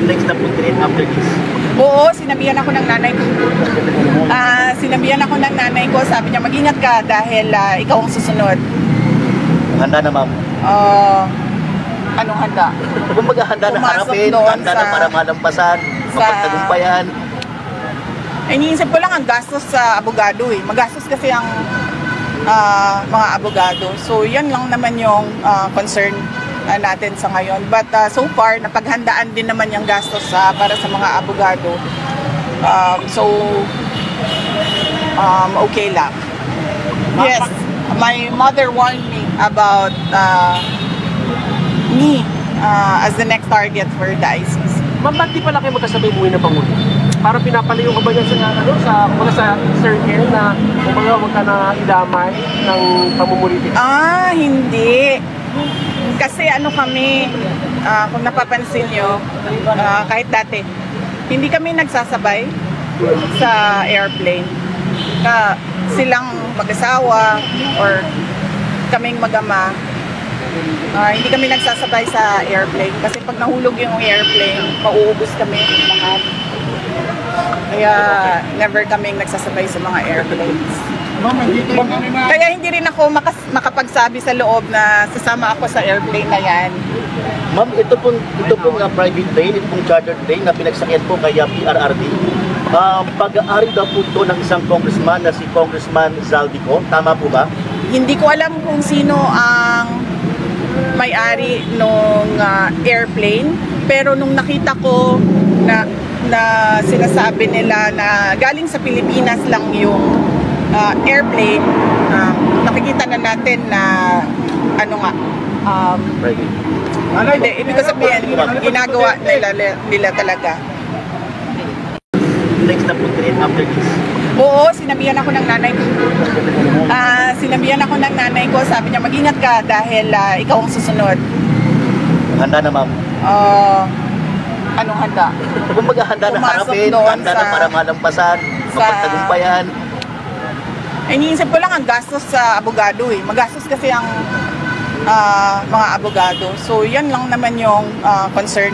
next na puntirin after this? Oo, sinabihan ako ng nanay ko. Sinabihan ako ng nanay ko, sabi niya, mag-ingat ka dahil ikaw ang susunod. Handa na, ma'am. Anong handa? Kung maghahanda na Pumasok harapin, doon handa na sa- para malampasan, mapagtagumpayan. Iniisip ko lang ang gastos sa abogado eh. Magastos kasi ang mga abogado. So yan lang naman yung concern natin sa ngayon. But so far, napaghandaan din naman yung gastos para sa mga abogado. Okay lang. Yes, my mother warned me about me as the next target for the ISIS. Ma'am, ba't di pala kayo magkasabay umuwi ng Pangulo? Para pinapalayo ka ba niya sa circle na huwag ka na idamay ng pamumulitik? Hindi. Kasi kami, kung napapansin nyo, kahit dati, hindi kami nagsasabay sa airplane. Silang mag-asawa or kaming mag-ama, hindi kami nagsasabay sa airplane. Kasi pag nahulog yung airplane, mauubos kami lahat. Kaya never kaming nagsasabay sa mga airplanes. Kaya hindi rin ako makapagsabi sa loob na sasama ako sa airplane na yan. Ma'am, ito pong private plane, ito pong chartered plane na pinagsakyan po kay PRRD. Pag-aari daw po ito ng isang congressman na si Congressman Zaldico. Tama po ba? Hindi ko alam kung sino ang may-ari nung airplane. Pero nung nakita ko na sinasabi nila na galing sa Pilipinas lang yung airplane, nakikita na natin na Private. hindi, ibig sabihin, ginagawa nila talaga. Next na puntirin after this? Oo, sinabihan ako ng nanay ko. Sinabihan ako ng nanay ko, sabi niya, mag-ingat ka dahil ikaw ang susunod. Handa na, ma'am. Anong handa? Kung maghahanda na Pumasok harapin, doon handa na para malampasan, mapagtagumpayan. Iniisip ko lang ang gastos sa abogado eh. Magastos kasi ang mga abogado. So yan lang naman yung concern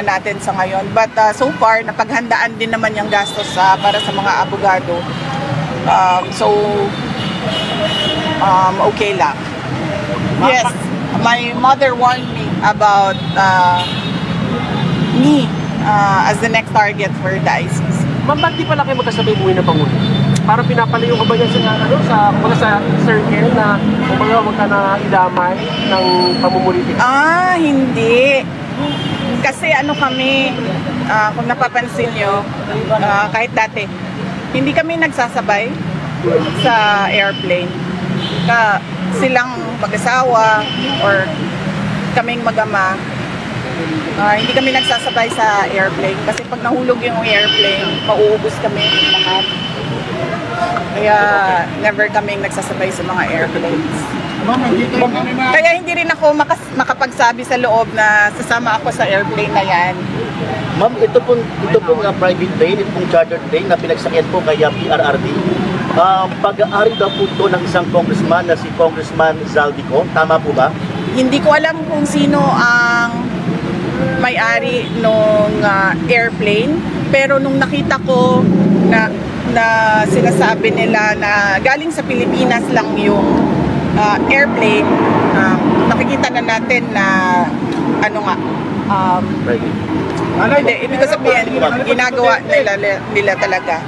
natin sa ngayon. But so far, napaghandaan din naman yung gastos para sa mga abogado. Okay lang. Yes, my mother warned me about me as the next target for the ISIS. Ma'am, ba't di pala kayo magkasabay umuwi ng Pangulo? Para pinapalayo ka ba niya sa circle na huwag ka na idamay ng pamumulitik? Hindi. Kasi kami, kung napapansin nyo, kahit dati, hindi kami nagsasabay sa airplane. Silang mag-asawa or kaming mag-ama, hindi kami nagsasabay sa airplane. Kasi pag nahulog yung airplane, mauubos kami lahat. Kaya never kaming nagsasabay sa mga airplanes. Kaya hindi rin ako makapagsabi sa loob na sasama ako sa airplane na yan. Ma'am, ito pong private plane, ito pong chartered plane na pinagsakyan po kay PRRD. Pag-aari daw po ito ng isang congressman na si Congressman Zaldico. Tama po ba? Hindi ko alam kung sino ang may-ari nung airplane. Pero nung nakita ko na sinasabi nila na galing sa Pilipinas lang yung airplane, nakikita na natin na Private. hindi, ibig sabihin, ginagawa nila talaga.